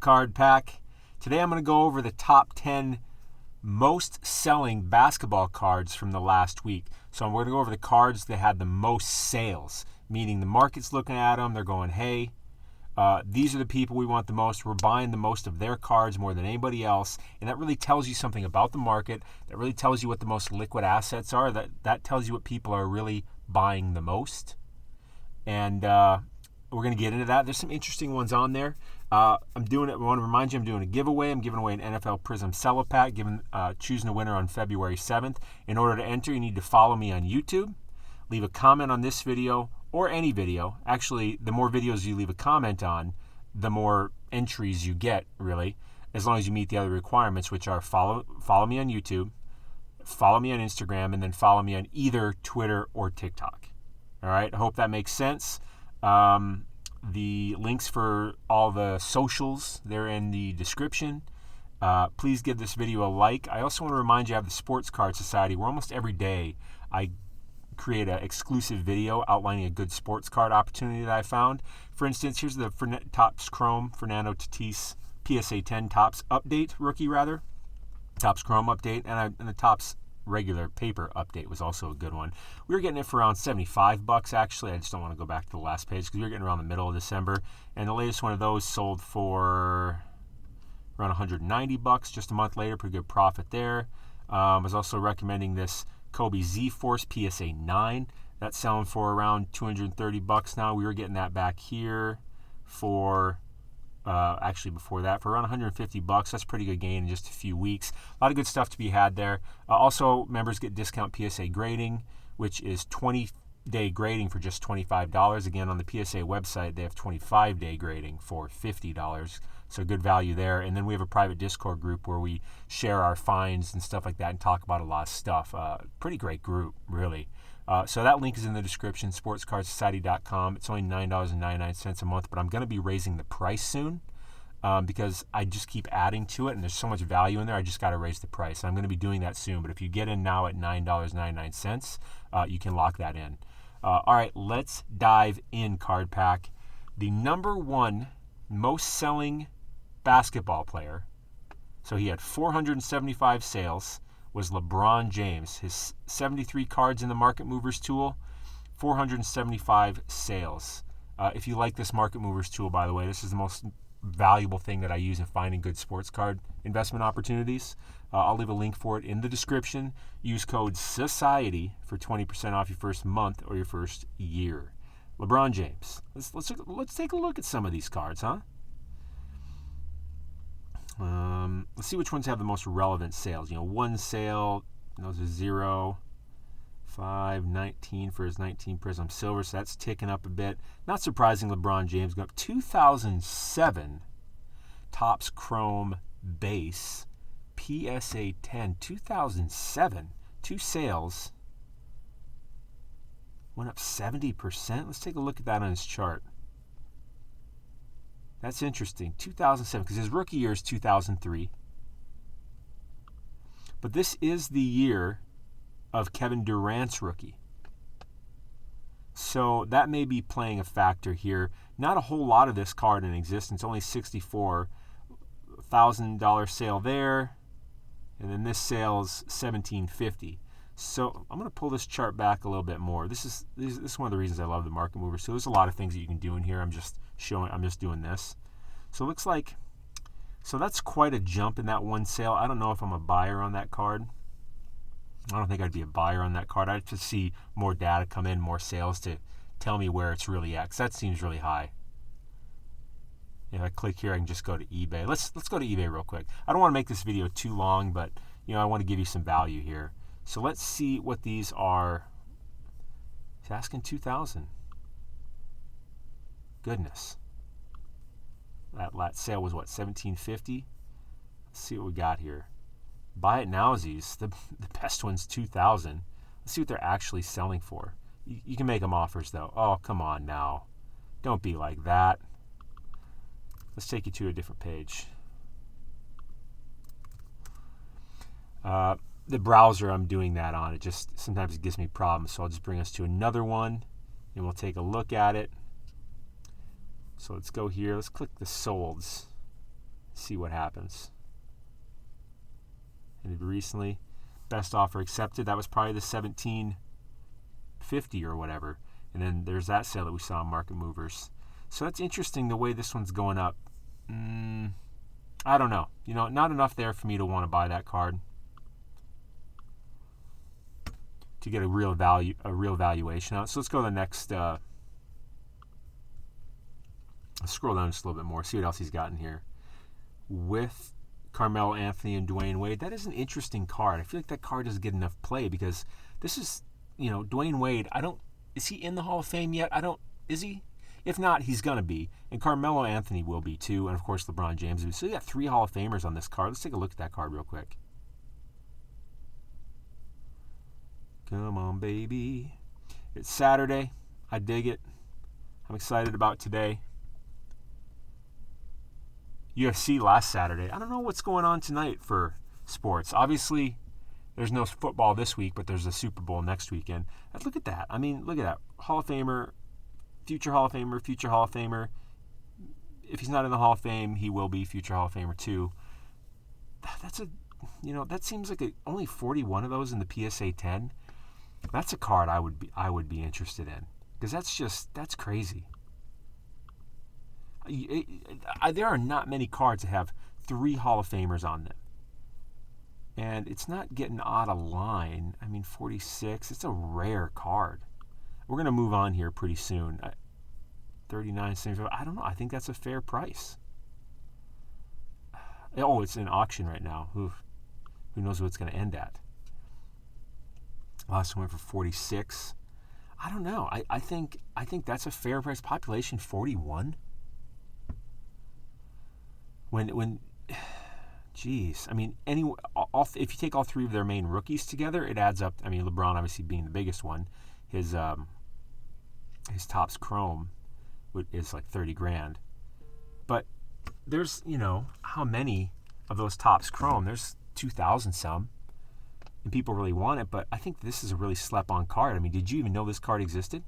Card Pack. Today I'm going to go over the top 10 most selling basketball cards from the last week. So I'm going to go over the cards that had the most sales, meaning the market's looking at them, they're going, hey, these are the people we want the most. We're buying the most of their cards more than anybody else. And that really tells you something about the market. That really tells you what the most liquid assets are. That tells you what people are really buying the most. And we're going to get into that. There's some interesting ones on there. I want to remind you I'm doing a giveaway. I'm giving away an NFL Prism Cello Pack, choosing a winner on February 7th. In order to enter, you need to follow me on YouTube, leave a comment on this video or any video. Actually, the more videos you leave a comment on, the more entries you get, really, as long as you meet the other requirements, which are follow me on YouTube, follow me on Instagram, and then follow me on either Twitter or TikTok. All right, I hope that makes sense. The links for all the socials, they're in the description. Please give this video a like. I also want to remind you I have the Sports Card Society, where almost every day I create an exclusive video outlining a good sports card opportunity that I found. For instance, here's the Topps Chrome Fernando Tatis PSA 10 Topps update, Topps Chrome update, and the Topps regular paper update was also a good one. We were getting it for around $75 actually. I just don't want to go back to the last page because we were getting around the middle of December, and the latest one of those sold for around $190 just a month later. Pretty good profit there. I was also recommending this Kobe Z-Force PSA 9. That's selling for around $230 now. We were getting that back here for actually before that for around $150. That's a pretty good gain in just a few weeks. A lot of good stuff to be had there. Also, members get discount PSA grading, which is 20-day grading for just $25. Again, on the PSA website, they have 25-day grading for $50. So good value there. And then we have a private Discord group where we share our finds and stuff like that and talk about a lot of stuff. Pretty great group, really. So that link is in the description, SportsCardSociety.com. It's only $9.99 a month, but I'm going to be raising the price soon because I just keep adding to it, and there's so much value in there, I just got to raise the price. I'm going to be doing that soon, but if you get in now at $9.99, you can lock that in. All right, let's dive in, Card Pack. The number one most selling basketball player, so he had 475 sales, was LeBron James. His 73 cards in the Market Movers tool, 475 sales. If you like this Market Movers tool, by the way, this is the most valuable thing that I use in finding good sports card investment opportunities. I'll leave a link for it in the description. Use code SOCIETY for 20% off your first month or your first year. LeBron James. Let's take a look at some of these cards, huh? Let's see which ones have the most relevant sales. One sale, those are 0, 5, 19 for his 19 Prism Silver, so that's ticking up a bit. Not surprising, LeBron James going up. 2007 Topps Chrome Base PSA 10. 2007, 2 sales, went up 70%. Let's take a look at that on his chart. That's interesting. 2007, because his rookie year is 2003. But this is the year of Kevin Durant's rookie. So that may be playing a factor here. Not a whole lot of this card in existence, only $64,000 sale there. And then this sale's $1,750. So I'm going to pull this chart back a little bit more. This is one of the reasons I love the Market Mover. So there's a lot of things that you can do in here. I'm just doing this. So it looks like, so that's quite a jump in that one sale. I don't know if I'm a buyer on that card. I don't think I'd be a buyer on that card. I'd have to see more data come in, more sales to tell me where it's really at, because that seems really high. If I click here, I can just go to eBay. Let's go to eBay real quick. I don't want to make this video too long, but I want to give you some value here. So let's see what these are. He's asking $2,000. Goodness. That sale was what, $1,750? Let's see what we got here. Buy it nowsies. The best one's $2,000. Let's see what they're actually selling for. You can make them offers though. Oh, come on now. Don't be like that. Let's take you to a different page. The browser I'm doing that on, sometimes it gives me problems, so I'll just bring us to another one and we'll take a look at it. So let's go here. Let's click the solds. see what happens. And recently, best offer accepted. That was probably the 1750 or whatever. And then there's that sale that we saw on Market Movers. So that's interesting the way this one's going up. I don't know. Not enough there for me to want to buy that card to get a real valuation out. So let's go to the next. Let's scroll down just a little bit more. See what else he's got in here. With Carmelo Anthony and Dwayne Wade, that is an interesting card. I feel like that card doesn't get enough play because this is, Dwayne Wade. Is he in the Hall of Fame yet? Is he? If not, he's going to be. And Carmelo Anthony will be too. And of course, LeBron James will be. So you got 3 Hall of Famers on this card. Let's take a look at that card real quick. Come on, baby. It's Saturday. I dig it. I'm excited about today. UFC last Saturday. I don't know what's going on tonight for sports. Obviously, there's no football this week, but there's a Super Bowl next weekend. Look at that. Look at that. Hall of Famer, future Hall of Famer, future Hall of Famer. If he's not in the Hall of Fame, he will be future Hall of Famer too. That seems like only 41 of those in the PSA 10. That's a card I would be interested in because that's crazy. There are not many cards that have 3 Hall of Famers on them. And it's not getting out of line. 46, it's a rare card. We're going to move on here pretty soon. $39.75. I don't know. I think that's a fair price. Oh, it's in auction right now. Who knows what it's going to end at? Last one went for 46. I don't know. I think that's a fair price. Population 41. When geez, if you take all 3 of their main rookies together, it adds up. LeBron obviously being the biggest one. His Topps Chrome is like $30,000. But there's, how many of those Topps Chrome? There's 2,000 some. And people really want it, but I think this is a really slept-on card. Did you even know this card existed?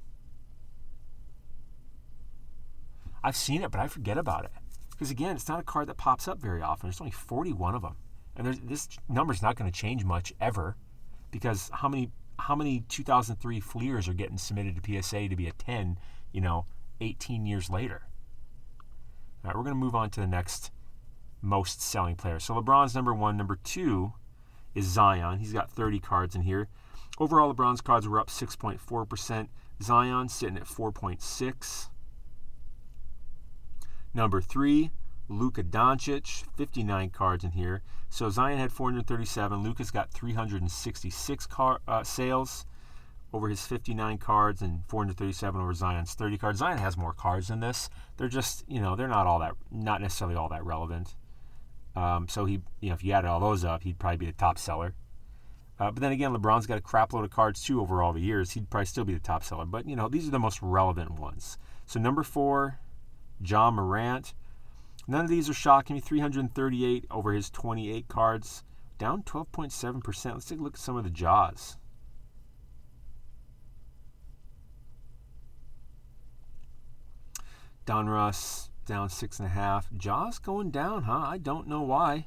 I've seen it, but I forget about it. Because, again, it's not a card that pops up very often. There's only 41 of them. And this number's not going to change much ever because how many 2003 Fleers are getting submitted to PSA to be a 10, 18 years later? All right, we're going to move on to the next most selling player. So LeBron's number 1. Number 2 is Zion. He's got 30 cards in here. Overall, LeBron's cards were up 6.4%. Zion sitting at 4.6%. Number 3, Luka Doncic, 59 cards in here. So Zion had 437. Luka's got 366 sales over his 59 cards and 437 over Zion's 30 cards. Zion has more cards than this. They're just, they're not necessarily all that relevant. So he, if you added all those up, he'd probably be the top seller. But then again, LeBron's got a crap load of cards too over all the years. He'd probably still be the top seller. But, these are the most relevant ones. So number 4, John Morant. None of these are shocking me. 338 over his 28 cards. Down 12.7%. Let's take a look at some of the Jaws. Donruss down 6.5. Jaws going down, huh? I don't know why.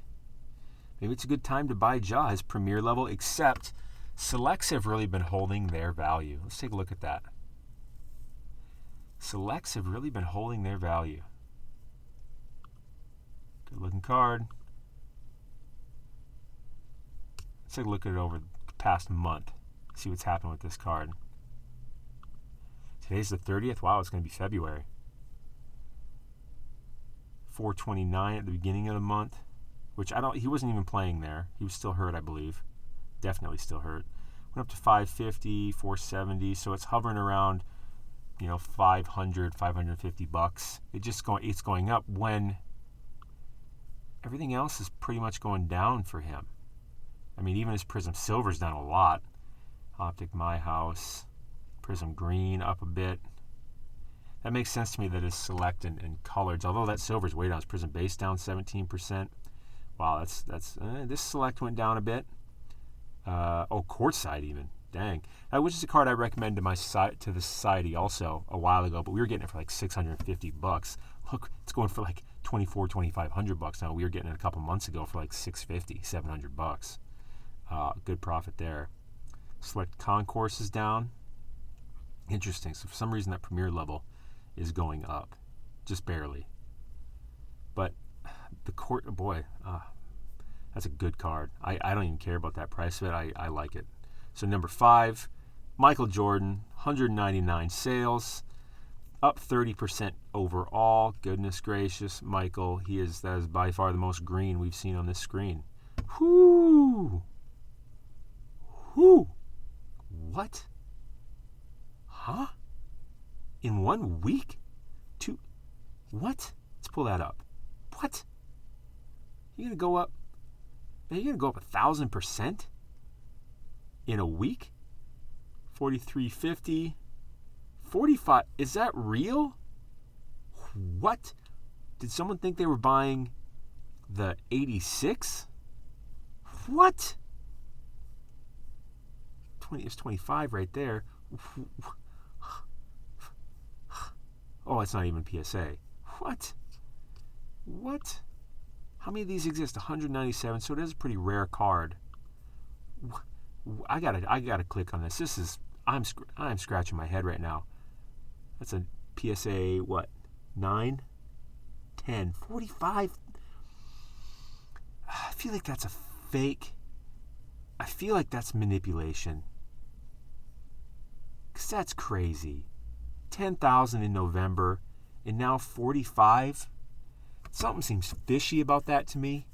Maybe it's a good time to buy Ja, his premier level, except selects have really been holding their value. Let's take a look at that. Selects have really been holding their value. Good looking card. Let's take a look at it over the past month. See what's happened with this card. Today's the 30th. Wow, it's going to be February. 429 at the beginning of the month, which he wasn't even playing there. He was still hurt, I believe. Definitely still hurt. Went up to 550, 470, so it's hovering around 500, 550 bucks. It's going up when everything else is pretty much going down for him. Even his Prism Silver's down a lot. Optic My House, Prism Green up a bit. That makes sense to me that his Select and Coloreds, although that Silver's way down, his Prism Base down 17%. Wow, this Select went down a bit. Courtside even. Dang. Which is a card I recommended to the society also a while ago, but we were getting it for like $650. Look, it's going for like $2,500 now. We were getting it a couple months ago for like $650, $700. Good profit there. Select concourse is down. Interesting. So for some reason that premier level is going up, just barely. But the court, boy, that's a good card. I don't even care about that price of it. I like it. So number 5, Michael Jordan, 199 sales, up 30% overall. Goodness gracious, Michael, that is by far the most green we've seen on this screen. Whoo! Whoo! What? Huh? In 1 week? What? Let's pull that up. What? You're gonna go up? You're gonna go up 1,000% in a week? 43.50, 45. Is that real? What? Did someone think they were buying the 86? What? 20 is 25 right there. Oh, it's not even PSA. What? How many of these exist? 197. So it is a pretty rare card. I gotta click on this. I'm scratching my head right now. That's a PSA, what? 9, 10, 45. I feel like that's a fake. I feel like that's manipulation. Because that's crazy. 10,000 in November, and now 45. Something seems fishy about that to me.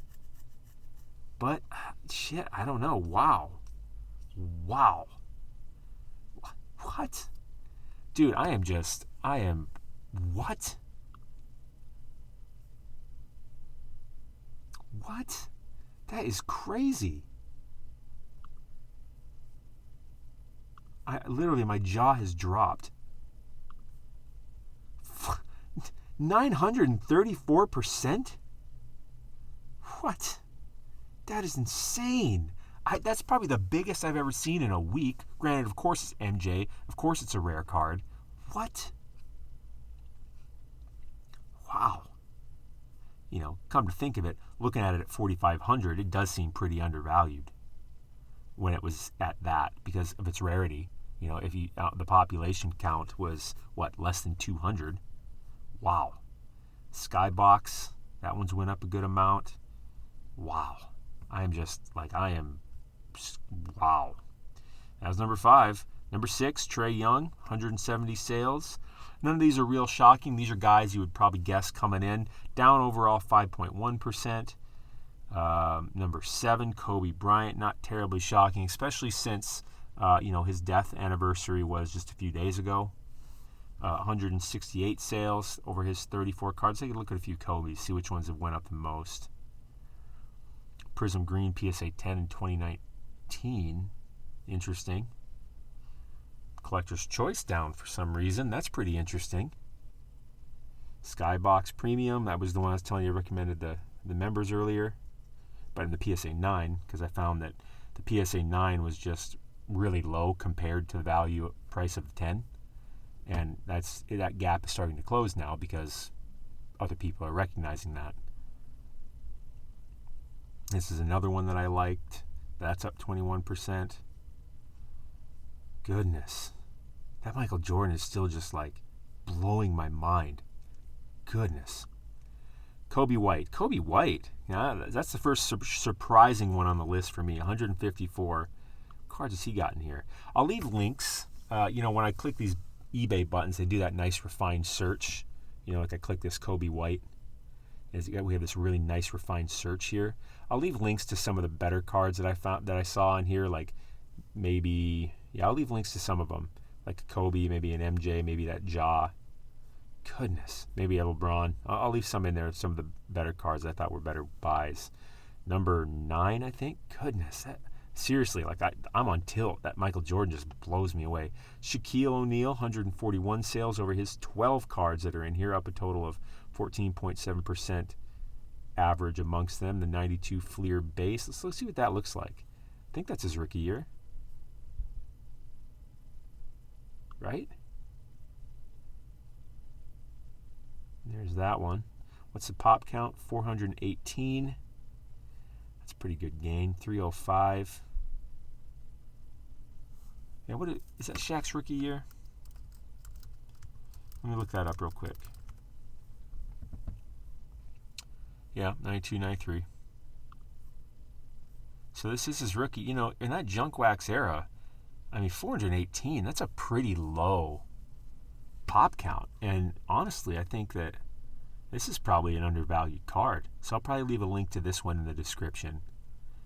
But, shit, I don't know. Wow. What? Dude, what? What? That is crazy. Literally, my jaw has dropped. 934%? What? That is insane. That's probably the biggest I've ever seen in a week. Granted, of course it's MJ. Of course it's a rare card. What? Wow. Come to think of it, looking at it at 4,500, it does seem pretty undervalued when it was at that because of its rarity. If the population count was, less than 200. Wow. Skybox, that one's went up a good amount. Wow. Wow. That was number 5. Number 6, Trey Young, 170 sales. None of these are real shocking. These are guys you would probably guess coming in. Down overall 5.1%. Number 7, Kobe Bryant, not terribly shocking, especially since his death anniversary was just a few days ago. 168 sales over his 34 cards. Take a look at a few Kobe's, see which ones have went up the most. Prism Green PSA 10 in 2019. Interesting. Collector's Choice down for some reason. That's pretty interesting. Skybox Premium. That was the one I was telling you I recommended the members earlier. But in the PSA 9, because I found that the PSA 9 was just really low compared to the value price of the 10. And that gap is starting to close now because other people are recognizing that. This is another one that I liked. That's up 21%. Goodness. That Michael Jordan is still just blowing my mind. Goodness. Kobe White. Yeah, that's the first surprising one on the list for me. 154 cards has he got in here. I'll leave links. When I click these eBay buttons, they do that nice refined search. Like I click this Kobe White. We have this really nice refined search here. I'll leave links to some of the better cards that I saw on here. I'll leave links to some of them. Like Kobe, maybe an MJ, maybe that Ja. Goodness, maybe a LeBron. I'll leave some in there, some of the better cards I thought were better buys. Number 9, I think. Goodness, seriously, I'm on tilt. That Michael Jordan just blows me away. Shaquille O'Neal, 141 sales over his 12 cards that are in here, up a total of 14.7% average amongst them. The 92 Fleer base. Let's see what that looks like. I think that's his rookie year. Right? There's that one. What's the pop count? 418. That's a pretty good gain. 305. Yeah, is that Shaq's rookie year? Let me look that up real quick. Yeah, 92, 93. So this is his rookie. You know, in that junk wax era, I mean, 418, that's a pretty low pop count. And honestly, I think that this is probably an undervalued card. So I'll probably leave a link to this one in the description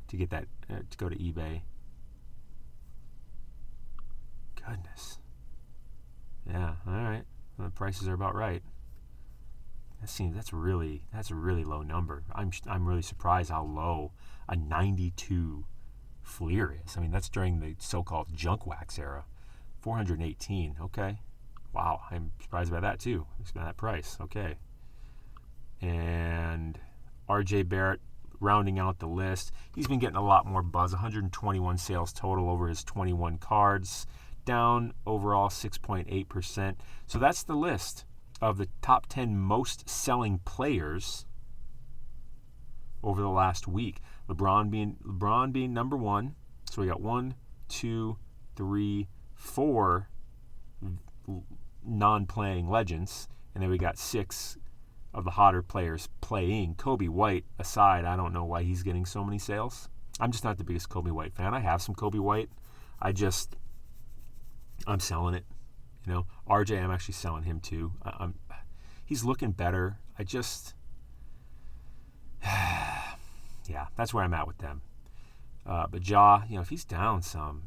to get that, to go to eBay. Goodness. Yeah, all right. Well, the prices are about right. That's a really low number. I'm really surprised how low a 92 Fleer is. I mean, that's during the so-called junk wax era. 418. Okay. Wow, I'm surprised by that too. By that price. Okay. And RJ Barrett rounding out the list. He's been getting a lot more buzz. 121 sales total over his 21 cards. Down overall 6.8%. So that's the list of the top 10 most selling players over the last week. LeBron being number one. So we got 1, 2, 3, 4 non-playing legends, and then we got 6 of the hotter players playing. Kobe White aside, I don't know why he's getting so many sales. I'm just not the biggest Kobe White fan. I have some Kobe White. I'm selling it. You know, RJ, I'm actually selling him too. He's looking better. Yeah, that's where I'm at with them. But Ja, you know, if he's down some,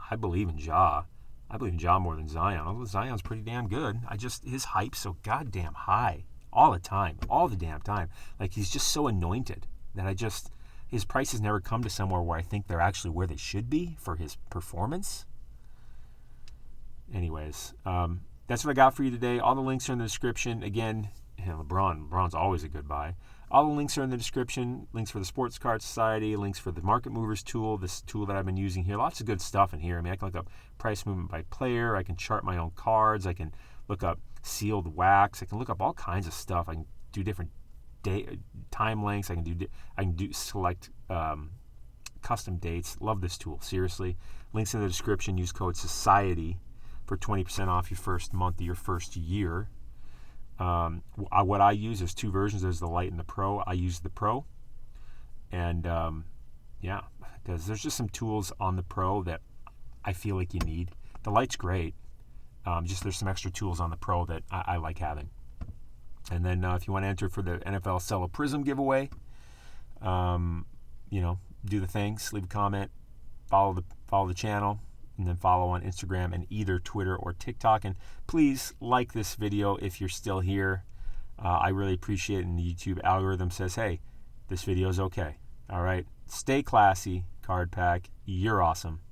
I believe in Ja. I believe in Ja more than Zion. Although Zion's pretty damn good. His hype's so goddamn high all the time, all the damn time. Like, he's just so anointed that his prices never come to somewhere where I think they're actually where they should be for his performance. Anyways, that's what I got for you today. All the links are in the description. Again, LeBron's always a good buy. All the links are in the description. Links for the Sports Card Society, links for the Market Movers tool, this tool that I've been using here. Lots of good stuff in here. I mean, I can look up price movement by player. I can chart my own cards. I can look up sealed wax. I can look up all kinds of stuff. I can do different time lengths. I can do select custom dates. Love this tool, seriously. Links in the description. Use code SOCIETY for 20% off your first month of your first year. What I use, there's 2 versions. There's the Lite and the Pro. I use the Pro. And, yeah, because there's just some tools on the Pro that I feel like you need. The Lite's great. There's some extra tools on the Pro that I like having. And then if you want to enter for the NFL Sell a Prism giveaway, you know, do the things, leave a comment, follow the channel, and then follow on Instagram and either Twitter or TikTok. And please like this video if you're still here. I really appreciate it. And the YouTube algorithm says, hey, this video is okay. All right. Stay classy, Card Pack. You're awesome.